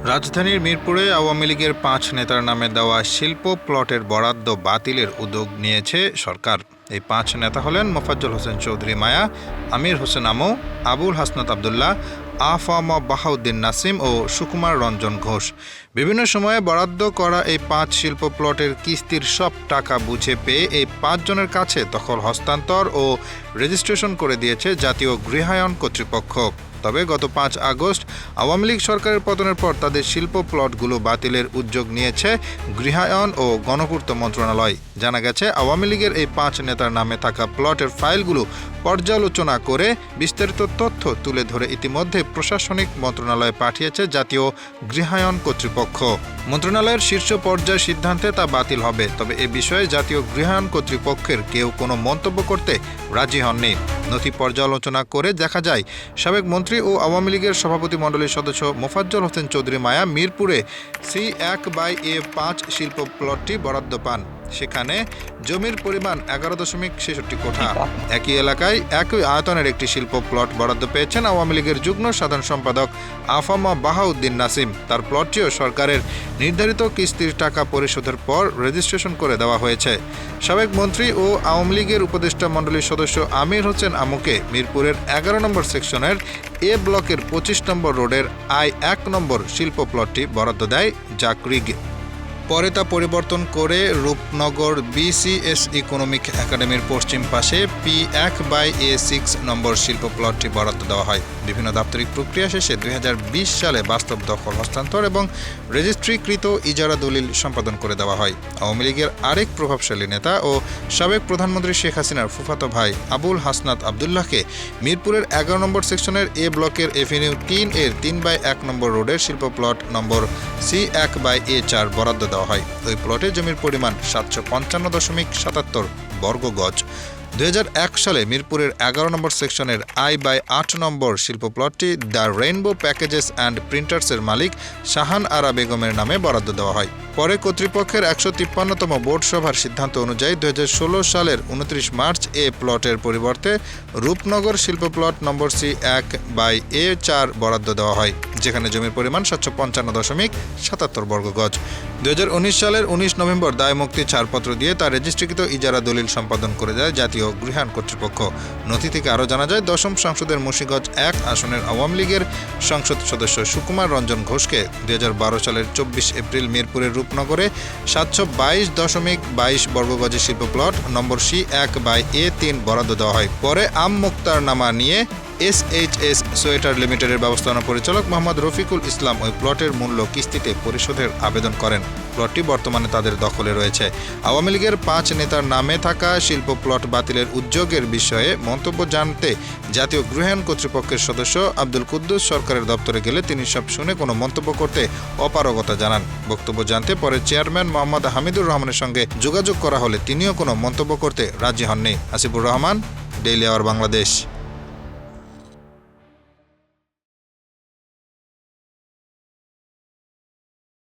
রাজধানীর মিরপুরে আওয়ামী লীগের ৫ নেতার নামে দেওয়া শিল্প প্লটের বরাদ্দ বাতিলের উদ্যোগ নিয়েছে সরকার। এই ৫ নেতা হলেন মোফাজ্জল হোসেন চৌধুরী মায়া, আমির হোসেন আমু, আবুল হাসনাত আবদুল্লাহ, আ.ফ.ম. বাহাউদ্দিন নাসিম ও সুকুমার রঞ্জন ঘোষ। বিভিন্ন সময়ে বরাদ্দ করা এই ৫ শিল্প প্লটের কিস্তির সব টাকা বুঝে পেয়ে এই ৫ জনের কাছে দখল হস্তান্তর ও রেজিস্ট্রেশন করে দিয়েছে জাতীয় গৃহায়ন কর্তৃপক্ষ। তবে গত ৫ আগস্ট আওয়ামী লীগ সরকারের পতনের পর তাদের শিল্প প্লটগুলো বাতিলের উদ্যোগ নিয়েছে গৃহায়ন ও গণপূর্ত মন্ত্রণালয়। জানা গেছে, আওয়ামী লীগের এই ৫ নেতার নামে থাকা প্লটের ফাইলগুলো পর্যালোচনা করে বিস্তারিত তথ্য তুলে ধরে ইতিমধ্যে প্রশাসনিক মন্ত্রণালয়ে পাঠিয়েছে জাতীয় গৃহায়ন কর্তৃপক্ষ। মন্ত্রণালয়ের শীর্ষ পর্যায়ের সিদ্ধান্তে তা বাতিল হবে। তবে এ বিষয়ে জাতীয় গৃহায়ন কর্তৃপক্ষের কেউ কোনো মন্তব্য করতে রাজি হননি। নথি পর্যালোচনা করে দেখা যায়, সাবেক মন্ত্রী ও আওয়ামী লীগের সভাপতি মণ্ডলীর সদস্য মোফাজ্জল হোসেন চৌধুরী মায়া মিরপুরে C1/A5 শিল্প প্লটটি বরাদ্দ পান। সেখানে জমির পরিমাণ 11.66 কোঠা। একই এলাকায় একই আয়তনের একটি শিল্প প্লট বরাদ্দ পেয়েছেন আওয়ামী লীগের যুগ্ম সাধারণ সম্পাদক আ.ফ.ম. বাহাউদ্দিন নাসিম। তার প্লটটিও সরকারের নির্ধারিত কিস্তির টাকা পরিশোধের পর রেজিস্ট্রেশন করে দেওয়া হয়েছে। সাবেক মন্ত্রী ও আওয়ামী লীগের উপদেষ্টা মণ্ডলীর সদস্য আমির হোসেন আমুকে মিরপুরের 11 নম্বর সেকশনের এ ব্লকের 25 নম্বর রোডের I-1 নম্বর শিল্প প্লটটি বরাদ্দ দেয় জাকরিগ। পরে তা পরিবর্তন করে রূপনগর BCS ইকোনমিক একাডেমির পশ্চিম পাশে P1/A6 নম্বর শিল্প প্লটটি বরাদ্দ দেওয়া হয়। বিভিন্ন দাপ্তরিক প্রক্রিয়া শেষে 2020 সালে বাস্তব দখল হস্তান্তর এবং রেজিস্ট্রিকৃত ইজারা দলিল সম্পাদন করে দেওয়া হয়। আওয়ামী লীগের আরেক প্রভাবশালী নেতা ও সাবেক প্রধানমন্ত্রী শেখ হাসিনার ফুফাতো ভাই আবুল হাসনাত আবদুল্লাহকে মিরপুরের 11 নম্বর সেকশনের এ ব্লকের এভিনিউ 3 এর 3/1 নম্বর রোডের শিল্প প্লট নম্বর C1/A4 বরাদ্দ দেওয়া হয়। ওই প্লটে জমির পরিমাণ 755.77 বর্গ গজ। 2001 সালে মিরপুরের 11 নম্বর সেকশনের I/8 নম্বর শিল্প প্লটটি দ্য রেইনবো প্যাকেজেস অ্যান্ড প্রিন্টার্সের মালিক শাহান আরা বেগমের নামে বরাদ্দ দেওয়া হয়। পরে কর্তৃপক্ষের 153তম বোর্ড সভার সিদ্ধান্ত অনুযায়ী 2016 সালের 29 মার্চ এ প্লটের পরিবর্তে রূপনগর শিল্প প্লট নম্বর C1/A4 বরাদ্দ দেওয়া হয়, যেখানে জমির পরিমাণ 755.77 বর্গ গজ। 2019 সালের 19 নভেম্বর দায়মুক্তি ছাড়পত্র দিয়ে তার রেজিস্ট্রিকৃত ইজারা দলিল সম্পাদন করে দেয় জাতীয় গৃহায়ন কর্তৃপক্ষ। নথি থেকে আরও জানা যায়, 10ম সংসদের মুন্সিগঞ্জ 1 আসনের আওয়ামী লীগের সংসদ সদস্য সুকুমার রঞ্জন ঘোষকে 2012 সালের 24 এপ্রিল মিরপুরের রূপনগরে 722.22 বর্গ গজের শিল্প প্লট নম্বর C1/A3 বরাদ্দ দেওয়া হয়। পরে আম মুক্তার নামা নিয়ে SHS সোয়েটার লিমিটেডের ব্যবস্থাপনা পরিচালক মোহাম্মদ রফিকুল ইসলাম ওই প্লটের মূল্য কিস্তিতে পরিশোধের আবেদন করেন। প্লটটি বর্তমানে তাদের দখলে রয়েছে। আওয়ামী লীগের 5 নেতার নামে থাকা শিল্প প্লট বাতিলের উদ্যোগের বিষয়ে মন্তব্য জানতে জাতীয় গৃহায়ন কর্তৃপক্ষের সদস্য আব্দুল কুদ্দুস সরকারের দপ্তরে গেলে তিনি সব শুনে কোনো মন্তব্য করতে অপারগতা জানান। বক্তব্য জানতে পরে চেয়ারম্যান মোহাম্মদ হামিদুর রহমানের সঙ্গে যোগাযোগ করা হলে তিনিও কোনো মন্তব্য করতে রাজি হননি। Asifur Rahman, daily our Bangladesh.